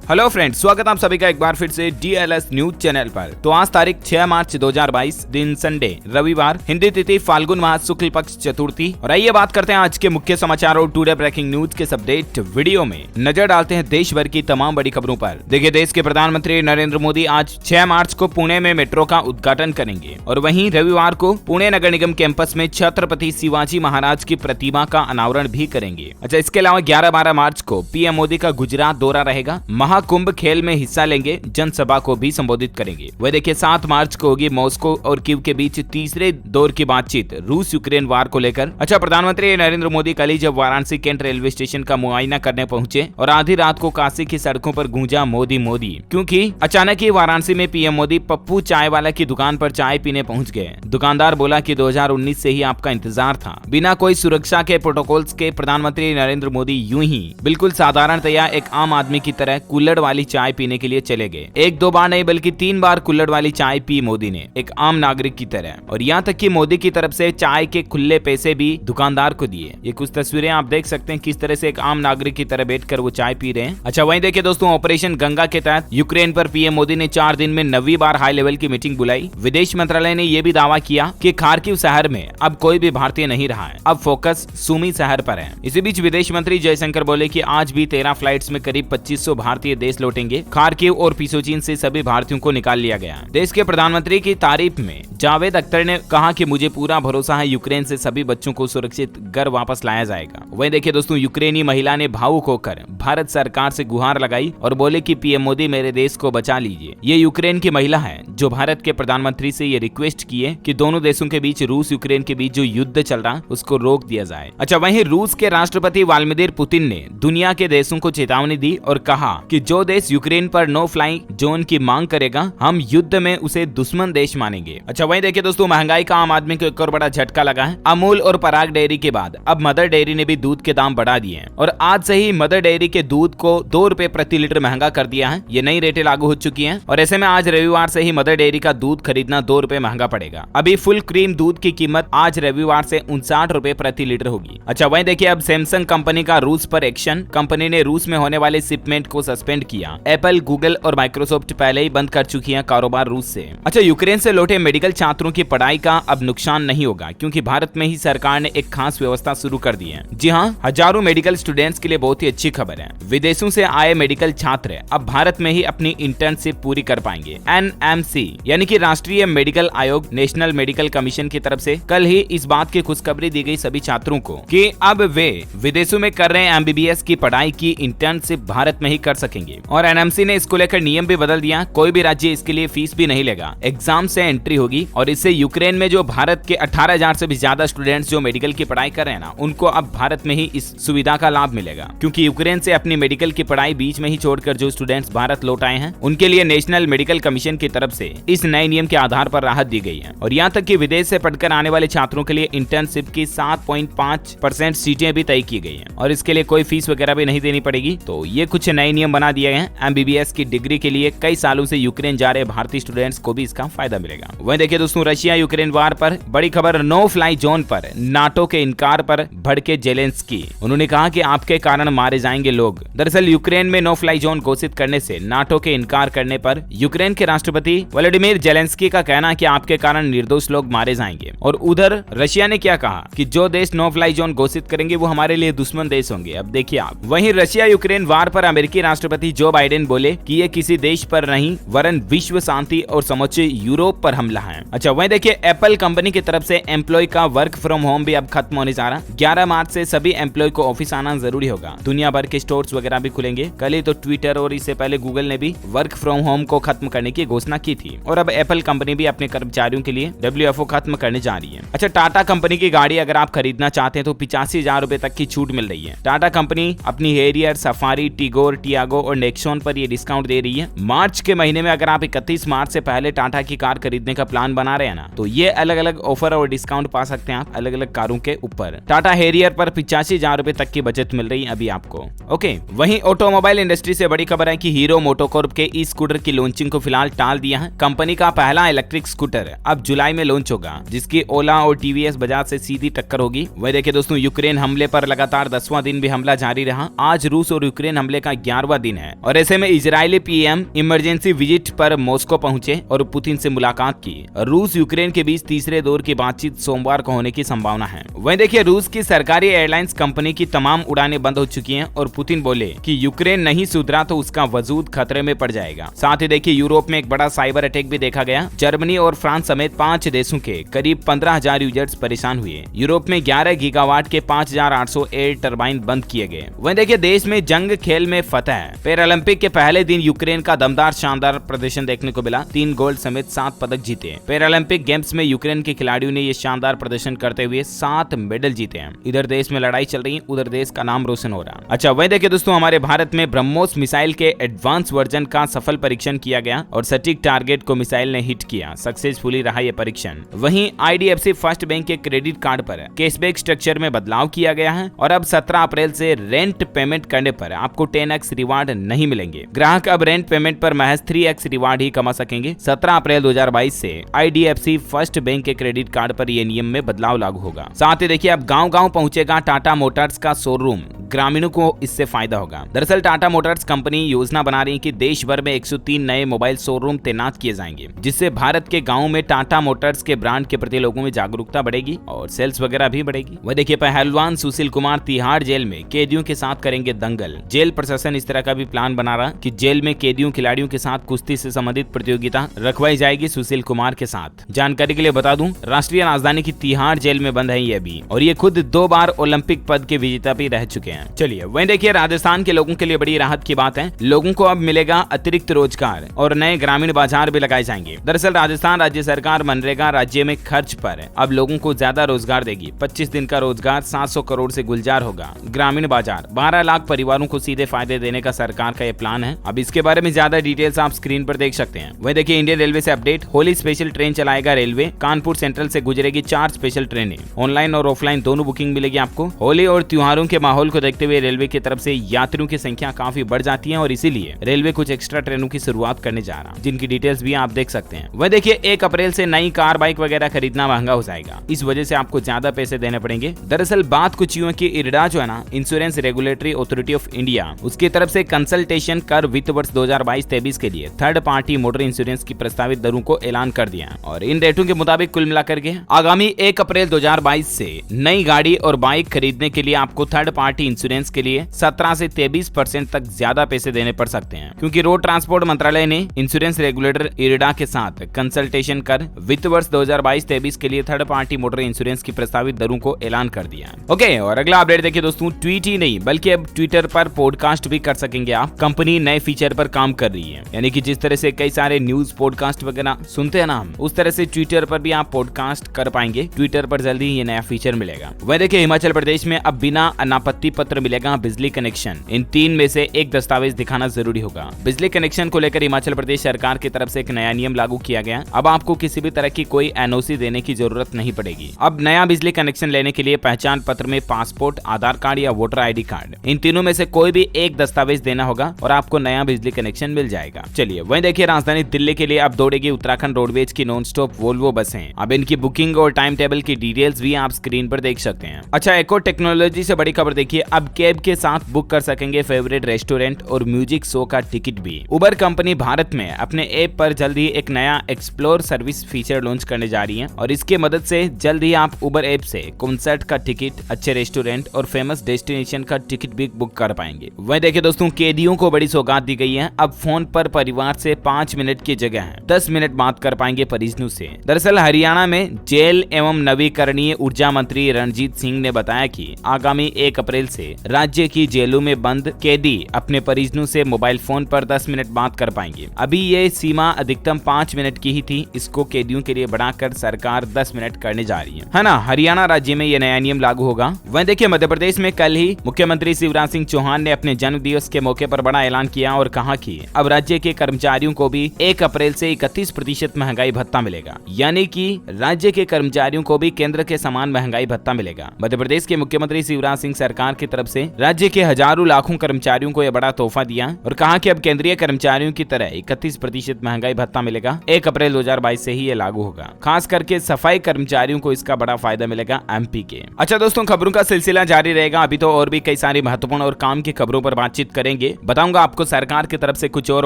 Hello friends, स्वागत आप सभी का एक बार फिर से DLS न्यूज चैनल पर। तो आज तारीख 6 मार्च 2022 दिन संडे रविवार, हिंदी तिथि फाल्गुन माह शुक्ल पक्ष चतुर्थी। और आइए बात करते हैं आज के मुख्य समाचार और टुडे ब्रेकिंग न्यूज के अपडेट वीडियो में नजर डालते हैं देश भर की तमाम बड़ी खबरों पर। देखिए, देश के प्रधानमंत्री नरेंद्र मोदी आज 6 मार्च को पुणे में मेट्रो का उद्घाटन करेंगे और वहीं रविवार को पुणे नगर निगम कैंपस में छत्रपति शिवाजी महाराज की प्रतिमा का अनावरण भी करेंगे। अच्छा, इसके अलावा 11-12 मार्च को पीएम मोदी का गुजरात दौरा रहेगा। महाकुंभ खेल में हिस्सा लेंगे, जनसभा को भी संबोधित करेंगे। वह देखिए 7 मार्च को होगी मॉस्को और कीव के बीच तीसरे दौर की बातचीत रूस यूक्रेन वार को लेकर। अच्छा, प्रधानमंत्री नरेंद्र मोदी कल ही जब वाराणसी कैंट रेलवे स्टेशन का मुआयना करने पहुंचे और आधी रात को काशी की सड़कों पर गूंजा मोदी मोदी, क्योंकि अचानक ही वाराणसी में पीएम मोदी पप्पू चाय वाला की दुकान पर चाय पीने पहुंच गए। दुकानदार बोला कि 2019 से ही आपका इंतजार था। बिना कोई सुरक्षा के प्रोटोकॉल्स के प्रधानमंत्री नरेंद्र मोदी यूं ही बिल्कुल साधारणतया एक आम आदमी की तरह कुल्हड़ वाली चाय पीने के लिए चले गए। 1-2 बार नहीं बल्कि 3 बार कुल्हड़ वाली चाय पी मोदी ने, एक आम नागरिक की तरह। और यहाँ तक कि मोदी की तरफ से चाय के खुले पैसे भी दुकानदार को दिए। ये कुछ तस्वीरें आप देख सकते हैं किस तरह से एक आम नागरिक की तरह बैठकर वो चाय पी रहे हैं। अच्छा, वहीं देखिए दोस्तों, ऑपरेशन गंगा के तहत यूक्रेन पर पीएम मोदी ने 4 दिन में 9वीं बार हाई लेवल की मीटिंग बुलाई। विदेश मंत्रालय ने यह भी दावा किया कि खार्किव शहर में अब कोई भी भारतीय नहीं रहा है, अब फोकस सुमी शहर पर है। इसी बीच विदेश मंत्री जयशंकर बोले कि आज भी 13 फ्लाइट्स में करीब 2500 भारतीय देश लौटेंगे। खार्किव और पिसोचिन से सभी भारतीयों को निकाल लिया गया। देश के प्रधानमंत्री की तारीफ में जावेद अख्तर ने कहा कि मुझे पूरा भरोसा है यूक्रेन से सभी बच्चों को सुरक्षित घर वापस लाया जाएगा। वहीं देखिए दोस्तों, यूक्रेनी महिला ने भावुक होकर भारत सरकार से गुहार लगाई और बोले कि पीएम मोदी मेरे देश को बचा लीजिए। ये यूक्रेन की महिला है जो भारत के प्रधानमंत्री से ये रिक्वेस्ट की है कि दोनों देशों के बीच, रूस यूक्रेन के बीच जो युद्ध चल रहा उसको रोक दिया जाए। अच्छा, वहीं रूस के राष्ट्रपति व्लादिमीर पुतिन ने दुनिया के देशों को चेतावनी दी और कहा कि जो देश यूक्रेन पर नो फ्लाई जोन की मांग करेगा, हम युद्ध में उसे दुश्मन देश मानेंगे। अच्छा, वहीं देखिए दोस्तों, महंगाई का आम आदमी को एक और बड़ा झटका लगा है। अमूल और पराग डेयरी के बाद अब मदर डेयरी ने भी दूध के दाम बढ़ा दिए हैं और आज से ही मदर डेयरी के दूध को 2 रुपए प्रति लीटर महंगा कर दिया है। ये नई रेटें लागू हो चुकी हैं और ऐसे में आज रविवार से ही मदर डेयरी का दूध खरीदना 2 रुपए महंगा पड़ेगा। अभी फुल क्रीम दूध की कीमत आज रविवार से 59 रुपए प्रति लीटर होगी। अच्छा, वहीं देखिए अब सैमसंग कंपनी का रूस पर एक्शन। कंपनी ने रूस में होने वाले शिपमेंट को सस्पेंड किया। एप्पल, गूगल और माइक्रोसॉफ्ट पहले ही बंद कर चुकी हैं कारोबार रूस से। अच्छा, यूक्रेन से लौटे मेडिकल छात्रों की पढ़ाई का अब नुकसान नहीं होगा, क्योंकि भारत में ही सरकार ने एक खास व्यवस्था शुरू कर दी है। जी हाँ, हजारों मेडिकल स्टूडेंट्स के लिए बहुत ही अच्छी खबर है। विदेशों से आए मेडिकल छात्र अब भारत में ही अपनी इंटर्नशिप पूरी कर पाएंगे। NMC यानी कि राष्ट्रीय मेडिकल आयोग, नेशनल मेडिकल कमीशन की तरफ से कल ही इस बात की खुशखबरी दी गई सभी छात्रों को कि अब वे विदेशों में कर रहे MBBS की पढ़ाई की इंटर्नशिप भारत में ही कर सकेंगे। और NMC ने इसको लेकर नियम भी बदल दिया। कोई भी राज्य इसके लिए फीस भी नहीं लेगा, एग्जाम से एंट्री होगी। और इससे यूक्रेन में जो भारत के 18,000 से भी ज्यादा स्टूडेंट्स जो मेडिकल की पढ़ाई कर रहे हैं ना, उनको अब भारत में ही इस सुविधा का लाभ मिलेगा। क्योंकि यूक्रेन से अपनी मेडिकल की पढ़ाई बीच में ही छोड़कर जो स्टूडेंट्स भारत लौट आए हैं, उनके लिए नेशनल मेडिकल कमीशन की तरफ से इस नए नियम के आधार पर राहत दी गई है। और यहाँ तक कि विदेश से पढ़कर आने वाले छात्रों के लिए इंटर्नशिप की 7.5% सीटें भी तय की गई है और इसके लिए कोई फीस वगैरह भी नहीं देनी पड़ेगी। तो ये कुछ नए नियम बना दिए हैं। MBBS की डिग्री के लिए कई सालों से यूक्रेन जा रहे भारतीय स्टूडेंट्स को भी इसका फायदा मिलेगा। वहीं देखिए दोस्तों, रशिया यूक्रेन वार पर बड़ी खबर। नो फ्लाई जोन पर नाटो के इनकार पर भड़के जेलेंस्की। उन्होंने कहा कि आपके कारण मारे जाएंगे लोग। दरअसल यूक्रेन में नो फ्लाई जोन घोषित करने से नाटो के इनकार करने पर यूक्रेन के राष्ट्रपति व्लादिमीर जेलेंस्की का कहना है कि आपके कारण निर्दोष लोग मारे जाएंगे। और उधर रशिया ने क्या कहा कि जो देश नो फ्लाई जोन घोषित करेंगे वो हमारे लिए दुश्मन देश होंगे। अब देखिए आप, वहीं रशिया यूक्रेन वार पर अमेरिकी राष्ट्रपति जो बाइडेन बोले कि ये किसी देश पर नहीं वरन विश्व शांति और समूचे यूरोप पर हमला है। अच्छा, वहीं देखिए एप्पल कंपनी की तरफ से एम्प्लॉय का वर्क फ्रॉम होम भी अब खत्म होने जा रहा। 11 मार्च से सभी एम्प्लॉय को ऑफिस आना जरूरी होगा। दुनिया भर के स्टोर्स वगैरह भी खुलेंगे। कल ही तो ट्विटर और इससे पहले गूगल ने भी वर्क फ्रॉम होम को खत्म करने की घोषणा की थी और अब एप्पल कंपनी भी अपने कर्मचारियों के लिए WFO खत्म करने जा रही है। अच्छा, टाटा कंपनी की गाड़ी अगर आप खरीदना चाहते हैं तो 85,000 रुपए तक की छूट मिल रही है। टाटा कंपनी अपनी हेरियर, सफारी, टिगोर, टियागो और नेक्सॉन पर ये डिस्काउंट दे रही है। मार्च के महीने में अगर आप 31 मार्च से पहले टाटा की कार खरीदने का प्लान बना रहे हैं ना, तो ये अलग अलग ऑफर और डिस्काउंट पा सकते हैं आप अलग अलग कारों के ऊपर। टाटा हेरियर पर 85,000 रुपए तक की बचत मिल रही है अभी आपको। ओके, वहीं ऑटोमोबाइल इंडस्ट्री से बड़ी खबर है कि हीरो मोटोकॉर्प के ई स्कूटर की लॉन्चिंग को फिलहाल टाल दिया है। कंपनी का पहला इलेक्ट्रिक स्कूटर अब जुलाई में लॉन्च होगा, जिसकी ओला और TVS बजाज से सीधी टक्कर होगी। वही देखिए दोस्तों, यूक्रेन हमले पर लगातार 10वां दिन भी हमला जारी रहा। आज रूस और यूक्रेन हमले का 11वां दिन दिन है और ऐसे में इजरायली पीएम इमरजेंसी विजिट पर मॉस्को पहुंचे और पुतिन से मुलाकात की। रूस यूक्रेन के बीच तीसरे दौर की बातचीत सोमवार को होने की संभावना है। वहीं देखिए रूस की सरकारी एयरलाइंस कंपनी की तमाम उड़ानें बंद हो चुकी हैं और पुतिन बोले कि यूक्रेन नहीं सुधरा तो उसका वजूद खतरे में पड़ जाएगा। साथ ही देखिए यूरोप में एक बड़ा साइबर अटैक भी देखा गया। जर्मनी और फ्रांस समेत 5 देशों के करीब 15,000 यूजर्स परेशान हुए। यूरोप में 11 गीगावाट के 5,800 एयर टरबाइन बंद किए गए। वहीं देखिए देश में जंग खेल में फतह। पैरालंपिक के पहले दिन यूक्रेन का दमदार शानदार प्रदर्शन देखने को मिला। 3 गोल्ड समेत 7 पदक जीते। पैरालंपिक गेम्स में यूक्रेन के खिलाड़ियों ने ये शानदार प्रदर्शन करते हुए 7 मेडल जीते हैं। इधर देश में लड़ाई चल रही है, उधर देश का नाम रोशन हो रहा। अच्छा वहीं देखिए दोस्तों हमारे भारत में ब्रह्मोस मिसाइल के एडवांस वर्जन का सफल परीक्षण किया गया और सटीक टारगेट को मिसाइल ने हिट किया। सक्सेसफुली रहा यह परीक्षण। वहीं IDFC फर्स्ट बैंक के क्रेडिट कार्ड पर कैशबैक स्ट्रक्चर में बदलाव किया गया है और अब 17 अप्रैल से रेंट पेमेंट करने पर आपको 10x रिवार्ड नहीं मिलेंगे। ग्राहक अब रेंट पेमेंट पर महज 3x रिवार्ड ही कमा सकेंगे। 17 अप्रैल 2022 से IDFC फर्स्ट बैंक के क्रेडिट कार्ड पर यह नियम में बदलाव लागू होगा। साथ ही देखिए अब गांव-गांव पहुंचेगा टाटा मोटर्स का शोरूम। ग्रामीणों को इससे फायदा होगा। दरअसल टाटा मोटर्स कंपनी योजना बना रही है कि देश भर में 103 नए मोबाइल शोरूम तैनात किए जाएंगे, जिससे भारत के गांवों में टाटा मोटर्स के ब्रांड के प्रति लोगों में जागरूकता बढ़ेगी और सेल्स वगैरह भी बढ़ेगी। वह देखिए पहलवान सुशील कुमार तिहाड़ जेल में कैदियों के साथ करेंगे दंगल। जेल प्रशासन इस तरह का भी प्लान बना रहा कि जेल में कैदियों खिलाड़ियों के साथ कुश्ती से संबंधित प्रतियोगिता रखवाई जाएगी सुशील कुमार के साथ। जानकारी के लिए बता दूं राष्ट्रीय राजधानी की तिहाड़ जेल में बंद है ये अभी और ये खुद 2 बार ओलंपिक पद के विजेता भी रह चुके हैं। चलिए वहीं देखिए राजस्थान के लोगों के लिए बड़ी राहत की बात है। लोगों को अब मिलेगा अतिरिक्त रोजगार और नए ग्रामीण बाजार भी लगाए जाएंगे। दरअसल राजस्थान राज्य सरकार मनरेगा राज्य में खर्च पर अब लोगों को ज्यादा रोजगार देगी। 25 दिन का रोजगार 700 करोड़ से गुलजार होगा। ग्रामीण बाजार 12 लाख परिवारों को सीधे फायदे देने का सरकार का ये प्लान है। अब इसके बारे में ज्यादा डिटेल्स आप स्क्रीन पर देख सकते हैं। वही देखिए इंडियन रेलवे से अपडेट। होली स्पेशल ट्रेन चलाएगा रेलवे। कानपुर सेंट्रल से गुजरेगी 4 स्पेशल ट्रेनें। ऑनलाइन और ऑफलाइन दोनों बुकिंग मिलेगी आपको। होली और त्योहारों के माहौल को देखते हुए रेलवे की तरफ से यात्रियों की संख्या काफी बढ़ जाती है और इसीलिए रेलवे कुछ एक्स्ट्रा ट्रेनों की शुरुआत करने जा रहा है, जिनकी डिटेल्स भी आप देख सकते हैं। वह देखिए 1 अप्रैल से नई कार बाइक वगैरह खरीदना महंगा हो जाएगा। इस वजह से आपको ज्यादा पैसे देने पड़ेंगे। दरअसल बात कुछ यूं है कि इरडा जो है ना, insurance regulatory authority of India, उसकी तरफ से कंसल्टेशन कर वित्त वर्ष 2022-23 के लिए थर्ड पार्टी मोटर इंश्योरेंस की प्रस्तावित दरों को ऐलान कर दिया और इन रेटों के मुताबिक कुल मिलाकर के आगामी 1 अप्रैल 2022 से नई गाड़ी और बाइक खरीदने के लिए आपको थर्ड पार्टी इंश्योरेंस के लिए 17 से 23% तक ज्यादा पैसे देने पड़ सकते हैं, क्योंकि रोड ट्रांसपोर्ट मंत्रालय ने इंश्योरेंस रेगुलेटर इरडा के साथ कंसल्टेशन कर वित्त वर्ष 2022-23 के लिए थर्ड पार्टी मोटर इंश्योरेंस की प्रस्तावित दरों को ऐलान कर दिया। ओके और अगला अपडेट देखिए दोस्तों, ट्वीट ही नहीं बल्कि अब ट्विटर पर पॉडकास्ट भी कर सकेंगे आप। कंपनी नए फीचर पर काम कर रही है, यानी कि जिस तरह से कई सारे न्यूज पॉडकास्ट वगैरह सुनते हैं ना हम, उस तरह से ट्विटर पर भी आप पॉडकास्ट कर पाएंगे। ट्विटर पर जल्दी ही ये नया फीचर मिलेगा। वह देखिए हिमाचल प्रदेश में अब बिना अनापत्ति पत्र मिलेगा बिजली कनेक्शन। इन 3 में से एक दस्तावेज दिखाना जरूरी होगा। बिजली कनेक्शन को लेकर हिमाचल प्रदेश सरकार की तरफ से एक नया नियम लागू किया गया। अब आपको किसी भी तरह की कोई NOC देने की जरूरत नहीं पड़ेगी। अब नया बिजली कनेक्शन लेने के लिए पहचान पत्र में पासपोर्ट, आधार कार्ड या वोटर ID कार्ड, इन तीनों में से कोई भी एक दस्तावेज देना होगा और आपको नया बिजली कनेक्शन मिल जाएगा। चलिए वहीं देखिए राजधानी दिल्ली के लिए अब दौड़ेगी उत्तराखंड रोडवेज की नॉन स्टॉप वोल्वो बसें। अब इनकी बुकिंग और टाइम टेबल की डिटेल्स भी आप स्क्रीन पर देख सकते हैं। अच्छा एक और टेक्नोलॉजी से बड़ी खबर देखिए, अब कैब के साथ बुक कर सकेंगे फेवरेट रेस्टोरेंट और म्यूजिक शो का टिकट भी। उबर कंपनी भारत में अपने ऐप पर जल्द ही एक नया एक्सप्लोर सर्विस फीचर लॉन्च करने जा रही है और इसके मदद से जल्द ही आप उबर ऐप से कॉन्सर्ट का टिकट, अच्छे रेस्टोरेंट और फेमस डेस्टिनेशन का टिकट भी बुक कर पाएंगे। वहीं देखिए दोस्तों कैदियों को बड़ी सौगात दी गई है। अब फोन पर परिवार से 5 मिनट की जगह 10 मिनट बात कर पाएंगे परिजनों से। दरअसल हरियाणा में जेल एवं नवीकरणीय ऊर्जा मंत्री रणजीत सिंह ने बताया कि आगामी 1 अप्रैल से राज्य की जेलों में बंद कैदी अपने परिजनों से मोबाइल फोन पर 10 मिनट बात कर पाएंगे। अभी ये सीमा अधिकतम 5 मिनट की ही थी, इसको कैदियों के लिए बढ़ाकर सरकार 10 मिनट करने जा रही है ना। हरियाणा राज्य में ये नया नियम लागू होगा। वहीं देखिए मध्य प्रदेश में कल ही मुख्यमंत्री शिवराज सिंह चौहान ने अपने जन्म दिवस के मौके पर बड़ा ऐलान किया और कहा कि अब राज्य के कर्मचारियों को भी 1 अप्रैल से 31% महंगाई भत्ता मिलेगा, यानी कि राज्य के कर्मचारियों को भी केंद्र के समान महंगाई भत्ता मिलेगा। मध्य प्रदेश के मुख्यमंत्री शिवराज सिंह सरकार की तरफ से राज्य के हजारों लाखों कर्मचारियों को यह बड़ा तोहफा दिया और कहा कि अब केंद्रीय कर्मचारियों की तरह 31% महंगाई भत्ता मिलेगा। 1 अप्रैल 2022 से ही ये लागू होगा। खास करके सफाई कर्मचारियों को इसका बड़ा फायदा मिलेगा MP के। अच्छा दोस्तों खबरों का सिलसिला जारी रहेगा। अभी तो और भी कई सारी महत्वपूर्ण और काम की खबरों पर बातचीत करेंगे। जाएंगे, बताऊंगा आपको सरकार की तरफ से कुछ और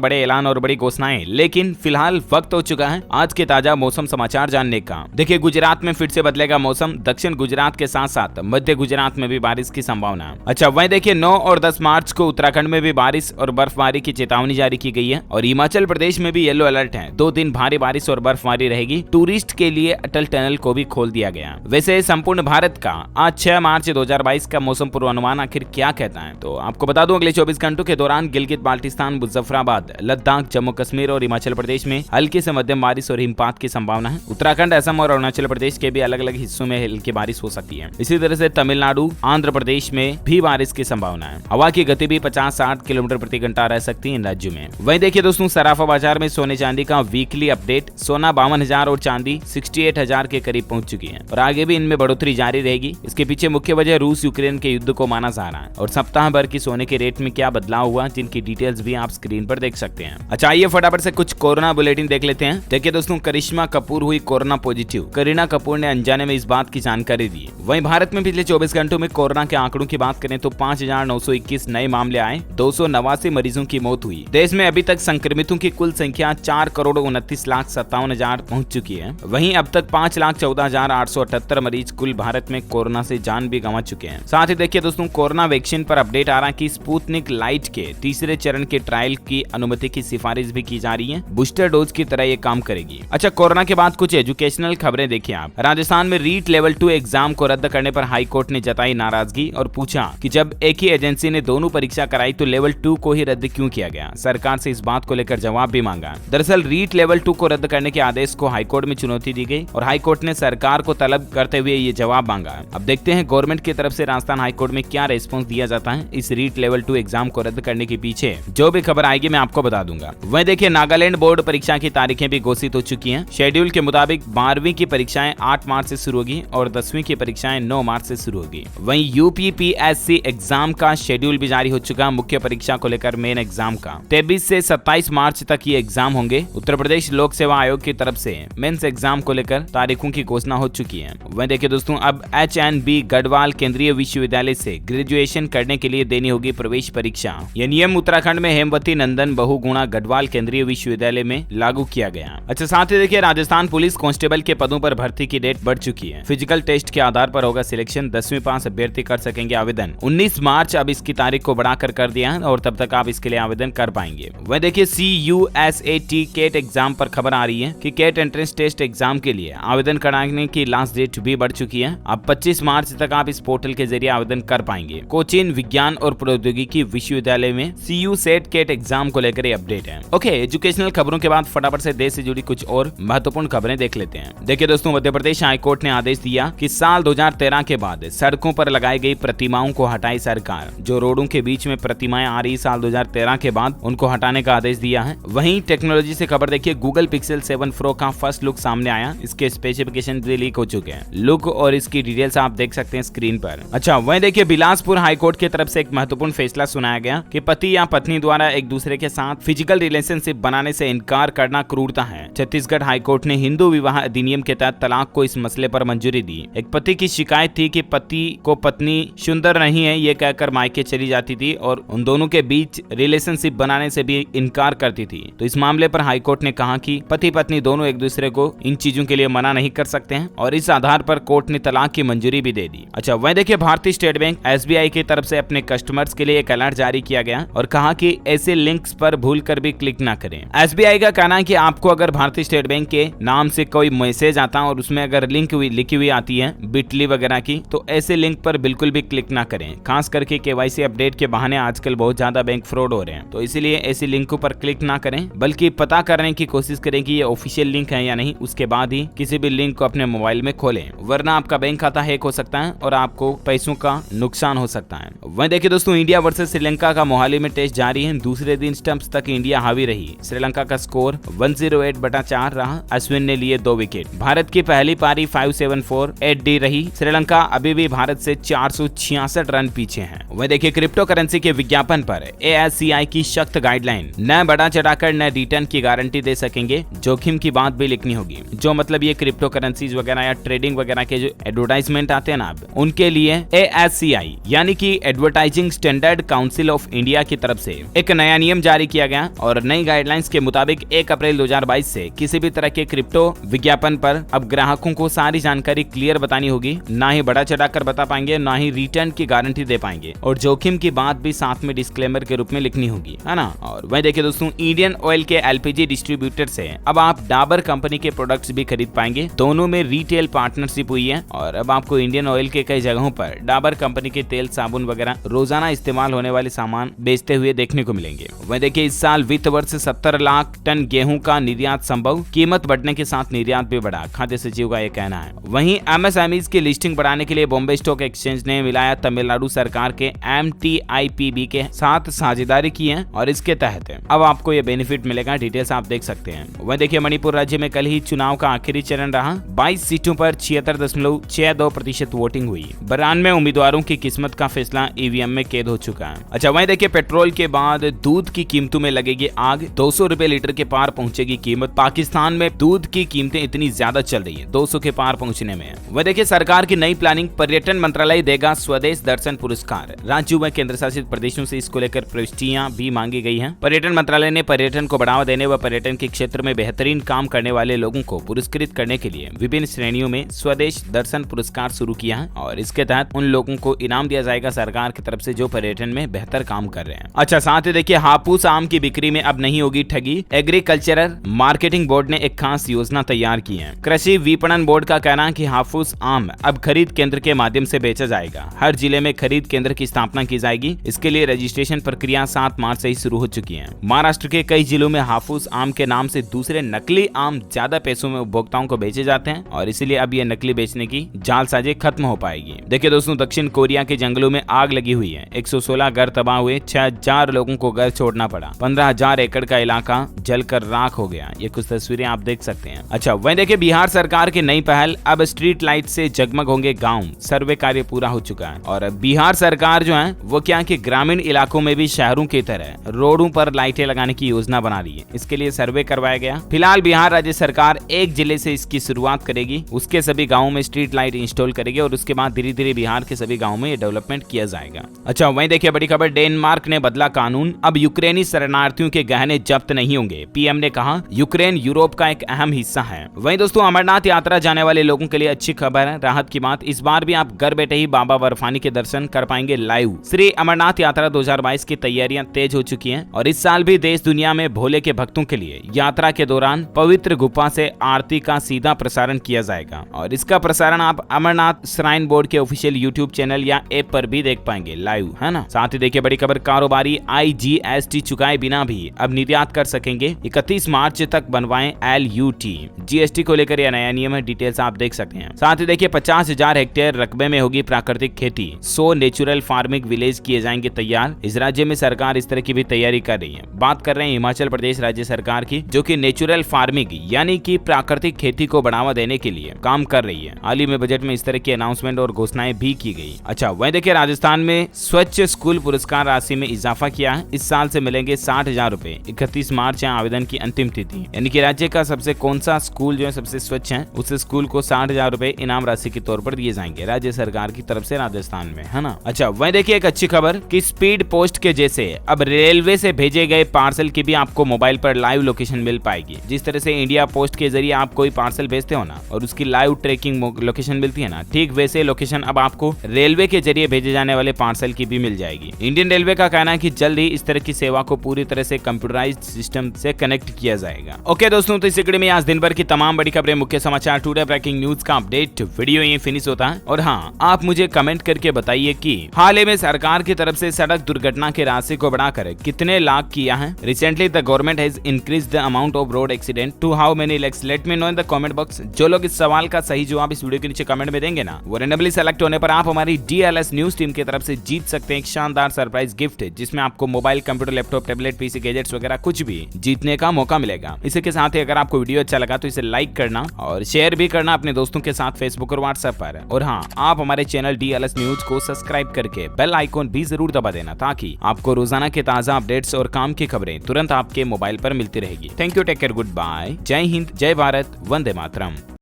बड़े ऐलान और बड़ी घोषणाएं। लेकिन फिलहाल वक्त हो चुका है आज के ताजा मौसम समाचार जानने का। देखिए, गुजरात में फिर से बदलेगा मौसम, दक्षिण गुजरात के साथ साथ मध्य गुजरात में भी बारिश की संभावना। अच्छा, वहीं देखिए 9 और 10 मार्च को उत्तराखंड में भी बारिश और बर्फबारी की चेतावनी जारी की गई है और हिमाचल प्रदेश में भी येलो अलर्ट है। 2 दिन भारी बारिश और बर्फबारी रहेगी। टूरिस्ट के लिए अटल टनल को भी खोल दिया गया। वैसे संपूर्ण भारत का आज 6 मार्च 2022 का मौसम पूर्वानुमान आखिर क्या कहता है, तो आपको बता दूं अगले 24 घंटों के दौरान गिलगित बाल्टिस्तान, मुजफ्फराबाद, लद्दाख, जम्मू कश्मीर और हिमाचल प्रदेश में हल्की से मध्यम बारिश और हिमपात की संभावना है। उत्तराखंड, असम और अरुणाचल प्रदेश के भी अलग अलग हिस्सों में हल्की बारिश हो सकती है। इसी तरह से तमिलनाडु, आंध्र प्रदेश में भी बारिश की संभावना है। हवा की गति भी 50-60 किलोमीटर प्रति घंटा रह सकती है इन राज्यों में। वहीं देखिए दोस्तों, सराफा बाजार में सोने चांदी का वीकली अपडेट। सोना 52,000 और चांदी 68,000 के करीब पहुंच चुकी है और आगे भी इनमें बढ़ोतरी जारी रहेगी। इसके पीछे मुख्य वजह रूस यूक्रेन के युद्ध को माना जा रहा है और सप्ताह भर की सोने के रेट में क्या बदलाव हुआ, जिनकी डिटेल्स भी आप स्क्रीन पर देख सकते हैं। अच्छा, आइए फटाफट से कुछ कोरोना बुलेटिन देख लेते हैं। देखिए दोस्तों, करिश्मा कपूर हुई कोरोना पॉजिटिव। करीना कपूर ने अनजाने में इस बात की जानकारी दी। वहीं भारत में पिछले 24 घंटों में कोरोना के आंकड़ों की बात करें तो 5,921 नए मामले आए, 289 मरीजों की मौत हुई। देश में अभी तक संक्रमितों की कुल संख्या 4,29,57,000 पहुंच चुकी है। वहीं अब तक 5,14,878 मरीज कुल भारत में कोरोना से जान भी गंवा चुके हैं। साथ ही देखिए दोस्तों, कोरोना वैक्सीन पर अपडेट आ रहा है कि स्पुतनिक लाइट के तीसरे चरण के ट्रायल की अनुमति की सिफारिश भी की जा रही है। बूस्टर डोज की तरह ये काम करेगी। अच्छा, कोरोना के बाद कुछ एजुकेशनल खबरें देखिए आप। राजस्थान में रीट लेवल 2 एग्जाम को रद्द करने पर हाई कोर्ट ने जताई नाराजगी और पूछा कि जब एक ही एजेंसी ने दोनों परीक्षा कराई तो लेवल 2 को ही रद्द क्यों किया गया। सरकार से इस बात को लेकर जवाब भी मांगा। दरअसल रीट लेवल 2 को रद्द करने के आदेश को हाईकोर्ट में चुनौती दी गई और हाईकोर्ट ने सरकार को तलब करते हुए ये जवाब मांगा। अब देखते हैं गवर्नमेंट की तरफ से राजस्थान हाईकोर्ट में क्या रेस्पॉन्स दिया जाता है इस रीट लेवल 2 एग्जाम को रद्द करने के पीछे। जो भी खबर आएगी मैं आपको बता दूंगा। वहीं देखिए, नागालैंड बोर्ड परीक्षा की तारीखें भी घोषित हो चुकी हैं। शेड्यूल के मुताबिक 12वीं की परीक्षाएं 8 मार्च से शुरू होगी और 10वीं की परीक्षाएं 9 मार्च से शुरू होगी। वहीं यूपीपीएससी एग्जाम का शेड्यूल भी जारी हो चुका। मुख्य परीक्षा को लेकर मेन एग्जाम का 23 से 27 मार्च तक ये एग्जाम होंगे। उत्तर प्रदेश लोक सेवा आयोग की तरफ से मेंस एग्जाम को लेकर तारीखों की घोषणा हो चुकी है। वहीं देखिए दोस्तों, अब HNB गढ़वाल केंद्रीय विश्वविद्यालय से ग्रेजुएशन करने के लिए देनी होगी प्रवेश परीक्षा। यह नियम उत्तराखंड में हेमवती नंदन बहुगुणा गढ़वाल केंद्रीय विश्वविद्यालय में लागू किया गया। अच्छा, साथ ही देखिए, राजस्थान पुलिस कांस्टेबल के पदों पर भर्ती की डेट बढ़ चुकी है। फिजिकल टेस्ट के आधार पर होगा सिलेक्शन। 10वीं पास अभ्यर्थी कर सकेंगे आवेदन। 19 मार्च अब इसकी तारीख को बढ़ाकर कर दिया है और तब तक आप इसके लिए आवेदन कर पाएंगे। वह देखिए, CUSAT केट एग्जाम पर खबर आ रही है कि केट एंट्रेंस टेस्ट एग्जाम के लिए आवेदन कराने की लास्ट डेट भी बढ़ चुकी है। अब 25 मार्च तक आप इस पोर्टल के जरिए आवेदन कर पाएंगे। कोचीन विज्ञान और प्रौद्योगिकी विश्वविद्यालय में CUSAT केट एग्जाम को लेकर अपडेट है। ओके, एजुकेशनल खबरों के बाद फटाफट से देश से जुड़ी कुछ और महत्वपूर्ण खबरें देख लेते हैं। देखिए दोस्तों, मध्य प्रदेश हाईकोर्ट ने आदेश दिया कि साल 2013 के बाद सड़कों पर लगाई गई प्रतिमाओं को हटाई सरकार। जो रोडों के बीच में प्रतिमाएं आ रही साल 2013 के बाद उनको हटाने का आदेश दिया है। वहीं टेक्नोलॉजी से खबर देखिए, गूगल पिक्सल 7 प्रो का फर्स्ट लुक सामने आया। इसके स्पेसिफिकेशन भी लीक हो चुके हैं। लुक और इसकी डिटेल्स आप देख सकते हैं स्क्रीन पर। अच्छा, वहीं देखिए, बिलासपुर हाईकोर्ट की तरफ से एक महत्वपूर्ण फैसला सुनाया गया कि पति या पत्नी द्वारा एक दूसरे के साथ फिजिकल रिलेशनशिप बनाने से इनकार करना क्रूरता है। छत्तीसगढ़ हाईकोर्ट ने हिंदू विवाह अधिनियम के तहत तलाक को इस मसले पर मंजूरी दी। एक पति की शिकायत थी कि पति को पत्नी सुंदर नहीं है ये कहकर मायके चली जाती थी और उन दोनों के बीच रिलेशनशिप बनाने से भी इनकार करती थी। तो इस मामले पर हाईकोर्ट ने कहा कि पति पत्नी दोनों एक दूसरे को इन चीजों के लिए मना नहीं कर सकते हैं और इस आधार पर कोर्ट ने तलाक की मंजूरी भी दे दी। अच्छा, वहीं देखिए, भारतीय स्टेट बैंक SBI की तरफ से अपने कस्टमर्स के लिए एक अलर्ट जारी किया गया और कहा कि ऐसे लिंक्स पर भूलकर भी क्लिक ना करें। SBI का कहना है कि आपको अगर भारतीय स्टेट बैंक के नाम से कोई मैसेज आता है और उसमें अगर लिंक लिखी हुई आती है बिटली वगैरह की, तो ऐसे लिंक पर बिल्कुल भी क्लिक ना करें। खास करके KYC अपडेट के बहाने आजकल बहुत ज्यादा बैंक फ्रॉड हो रहे हैं, तो इसीलिए ऐसी लिंकों पर क्लिक ना करें, बल्कि पता करने की कोशिश करें कि ये ऑफिशियल लिंक है या नहीं। उसके बाद ही किसी भी लिंक को अपने मोबाइल में खोलें, वरना आपका बैंक खाता हैक हो सकता है और आपको पैसों का नुकसान हो सकता है। वहीं देखिए दोस्तों, इंडिया वर्सेस श्रीलंका का मोहाली में टेस्ट जारी है। दूसरे दिन स्टंप्स तक इंडिया हावी रही। श्रीलंका का स्कोर 108/4 रहा। अश्विन ने लिए 2 विकेट। भारत की पहली पारी 574 रही। श्रीलंका अभी भी भारत से 466 रन पीछे है। वह देखिए, क्रिप्टो करेंसी के विज्ञापन पर ASCI की सख्त गाइडलाइन। न बढ़ा चढ़ाकर न रिटर्न की गारंटी दे सकेंगे। जोखिम की बात भी लिखनी होगी। जो मतलब ये क्रिप्टो करेंसीज वगैरह या ट्रेडिंग वगैरह के जो एडवर्टाइजमेंट आते हैं ना, उनके लिए ASCI यानी कि advertising standard council of of India की तरफ से एक नया नियम जारी किया गया और नई गाइडलाइंस के मुताबिक 1 अप्रैल 2022 से किसी भी तरह के क्रिप्टो विज्ञापन पर अब ग्राहकों को सारी जानकारी क्लियर बतानी होगी। ना ही बड़ा चढ़ाकर बता पाएंगे, ना ही रिटर्न की गारंटी दे पाएंगे और जोखिम की बात भी साथ में डिस्क्लेमर के रूप में लिखनी होगी, है ना। और वही देखिए दोस्तों, इंडियन ऑयल के एलपीजी डिस्ट्रीब्यूटर से अब आप डाबर कंपनी के प्रोडक्ट्स भी खरीद पाएंगे। दोनों में रिटेल पार्टनरशिप हुई है और अब आपको इंडियन ऑयल के कई जगहों पर डाबर कंपनी के तेल, साबुन वगैरह रोजाना इस्तेमाल होने वाले सामान बेचते हुए देखने को मिलेंगे। वही देखिए, इस साल वित्त वर्ष 70 लाख टन गेहूं का निर्यात संभव, कीमत बढ़ने के साथ निर्यात भी बढ़ा, खाद्य सचिव का यह कहना है। वहीं एमएसएमईज की लिस्टिंग बढ़ाने के लिए बॉम्बे स्टॉक एक्सचेंज ने मिलाया तमिलनाडु सरकार के एमटीआईपीबी के साथ साझेदारी की है और इसके तहत अब आपको ये बेनिफिट मिलेगा। डिटेल्स आप देख सकते हैं। वह देखिए, मणिपुर राज्य में कल ही चुनाव का आखिरी चरण रहा। 22 सीटों पर 76.62% वोटिंग हुई। 92 उम्मीदवारों की किस्मत का फैसला ईवीएम में कैद हो चुका है। अच्छा, वहीं देखिए, पेट्रोल के बाद दूध की कीमतों में लगेगी आग। 200 रुपए लीटर के पार पहुंचेगी कीमत। पाकिस्तान में दूध की कीमतें इतनी ज्यादा चल रही है, 200 के पार पहुंचने में। वह देखिए, सरकार की नई प्लानिंग, पर्यटन मंत्रालय देगा स्वदेश दर्शन पुरस्कार। राज्यों व केंद्र शासित प्रदेशों से इसको लेकर प्रविष्टियां भी मांगी गई हैं। पर्यटन मंत्रालय ने पर्यटन को बढ़ावा देने व पर्यटन के क्षेत्र में बेहतरीन काम करने वाले लोगों को पुरस्कृत करने के लिए विभिन्न श्रेणियों में स्वदेश दर्शन पुरस्कार शुरू किया है और इसके तहत उन लोगों को इनाम दिया जाएगा सरकार की तरफ से जो पर्यटन में बेहतर काम कर रहे हैं। अच्छा, साथ ही देखिए, हापुस आम की बिक्री में अब नहीं होगी ठगी। एग्रीकल्चरल मार्केटिंग बोर्ड ने एक खास योजना तैयार की है। कृषि विपणन बोर्ड का कहना है कि हापुस आम अब खरीद केंद्र के माध्यम से बेचा जाएगा। हर जिले में खरीद केंद्र की स्थापना की जाएगी। इसके लिए रजिस्ट्रेशन प्रक्रिया 7 मार्च से ही शुरू हो चुकी है। महाराष्ट्र के कई जिलों में हापुस आम के नाम से दूसरे नकली आम ज्यादा पैसों में उपभोक्ताओं को बेचे जाते हैं और इसीलिए अब ये नकली बेचने की जालसाजी खत्म हो पाएगी। देखिए दोस्तों, दक्षिण कोरिया के जंगलों में आग लगी हुई है। 116 घर तबाह हुए, 6000 लोगों को घर छोड़ना पड़ा, 15000 एकड़ का इलाका जलकर राख हो गया। ये कुछ तस्वीरें आप देख सकते हैं। अच्छा, वहीं देखिए, बिहार सरकार की नई पहल, अब स्ट्रीट लाइट से जगमग होंगे गाँव। सर्वे कार्य पूरा हो चुका है और बिहार सरकार जो है वो क्या कि ग्रामीण इलाकों में भी शहरों की तरह रोडों पर लाइटें लगाने की योजना बना रही है। इसके लिए सर्वे करवाया गया। फिलहाल बिहार राज्य सरकार एक जिले से इसकी शुरुआत करेगी, उसके सभी गाँवों में स्ट्रीट लाइट इंस्टॉल करेगी और उसके बाद धीरे धीरे बिहार के सभी गाँवों में ये डेवलपमेंट किया जाएगा। अच्छा, वहीं देखिए, बड़ी खबर, डेनमार्क ने बदला कानून। अब यूक्रेनी शरणार्थियों के गहने जब्त नहीं होंगे। पीएम ने कहा, यूक्रेन यूरोप का एक अहम हिस्सा है। वहीं दोस्तों, अमरनाथ यात्रा जाने वाले लोगों के लिए अच्छी खबर है, राहत की बात। इस बार भी आप घर बैठे ही बाबा बर्फानी के दर्शन कर पाएंगे लाइव। श्री अमरनाथ यात्रा 2022 की तैयारियां तेज हो चुकी हैं और इस साल भी देश दुनिया में भोले के भक्तों के लिए यात्रा के दौरान पवित्र गुफा से आरती का सीधा प्रसारण किया जाएगा और इसका प्रसारण आप अमरनाथ श्राइन बोर्ड के ऑफिशियल यूट्यूब चैनल या ऐप पर भी देख पाएंगे लाइव, है ना। साथ ही देखिए, बड़ी खबर, कारोबारी IGST चुकाए बिना भी अब निर्यात कर सकेंगे। 31 मार्च तक बनवाएं LUT। GST को लेकर यह नया नियम है, डिटेल्स आप देख सकते हैं। साथ ही देखिए, 50,000 हेक्टेयर रकबे में होगी प्राकृतिक खेती। 100 नेचुरल फार्मिंग विलेज किए जाएंगे तैयार। इस राज्य में सरकार इस तरह की भी तैयारी कर रही है। बात कर रहे हैं हिमाचल प्रदेश राज्य सरकार की, जो कि नेचुरल फार्मिंग यानी कि प्राकृतिक खेती को बढ़ावा देने के लिए काम कर रही है। हाल ही में बजट में इस तरह की अनाउंसमेंट और घोषणाएं भी की गई। अच्छा, वहीं देखिए, राजस्थान में स्वच्छ स्कूल पुरस्कार राशि में इजाफा किया है। इस साल से मिलेंगे 60,000 रुपए। 31 मार्च है आवेदन की अंतिम तिथि, यानी कि राज्य का सबसे कौन सा स्कूल जो है सबसे स्वच्छ है, उस स्कूल को 60,000 रुपए इनाम राशि के तौर पर दिए जाएंगे राज्य सरकार की तरफ से राजस्थान में, है ना। अच्छा, वहीं देखिए, एक अच्छी खबर कि स्पीड पोस्ट के जैसे अब रेलवे से भेजे गए पार्सल की भी आपको मोबाइल पर लाइव लोकेशन मिल पाएगी। जिस तरह से इंडिया पोस्ट के जरिए आप कोई पार्सल भेजते हो ना और उसकी लाइव ट्रैकिंग लोकेशन मिलती है ना, ठीक वैसे लोकेशन अब आपको रेलवे के जरिए भेजे जाने वाले पार्सल की भी मिल जाएगी। इंडियन रेलवे का कहना है कि जल्द ही इस तरह की सेवा को पूरी तरह से कंप्यूटराइज्ड सिस्टम से कनेक्ट किया जाएगा। ओके दोस्तों, तो इस वीडियो में आज दिन भर की तमाम बड़ी खबरें, मुख्य समाचार, टुडे ब्रेकिंग न्यूज का अपडेट वीडियो ये फिनिश होता है। और हाँ, आप मुझे कमेंट करके बताइए कि हाल ही में सरकार की तरफ से सड़क दुर्घटना की राशि को बढ़ाकर कितने लाख किया है। Recently the government has increased the amount of road accident to how many lakhs. Let me know in the comment box. जो लोग इस सवाल का सही जवाब इस वीडियो के नीचे कमेंट में देंगे ना, वो रैंडमली सेलेक्ट होने पर आप हमारी DLS न्यूज टीम की तरफ से जीत सकते हैं एक शानदार सरप्राइज गिफ्ट, जिसमें आपको mobile, computer, laptop, tablet, PC, gadgets वगैरह कुछ भी जीतने का मौका मिलेगा। इसी के साथ ही अगर आपको वीडियो अच्छा लगा तो इसे लाइक करना और शेयर भी करना अपने दोस्तों के साथ फेसबुक और व्हाट्सएप पर। और हाँ, आप हमारे चैनल DLS न्यूज को सब्सक्राइब करके बेल आइकॉन भी जरूर दबा देना, ताकि आपको रोजाना के ताजा अपडेट्स और काम की खबरें तुरंत आपके मोबाइल पर मिलती रहेगी। Thank you, take care, good bye, जय हिंद, जय भारत, वंदे मातरम।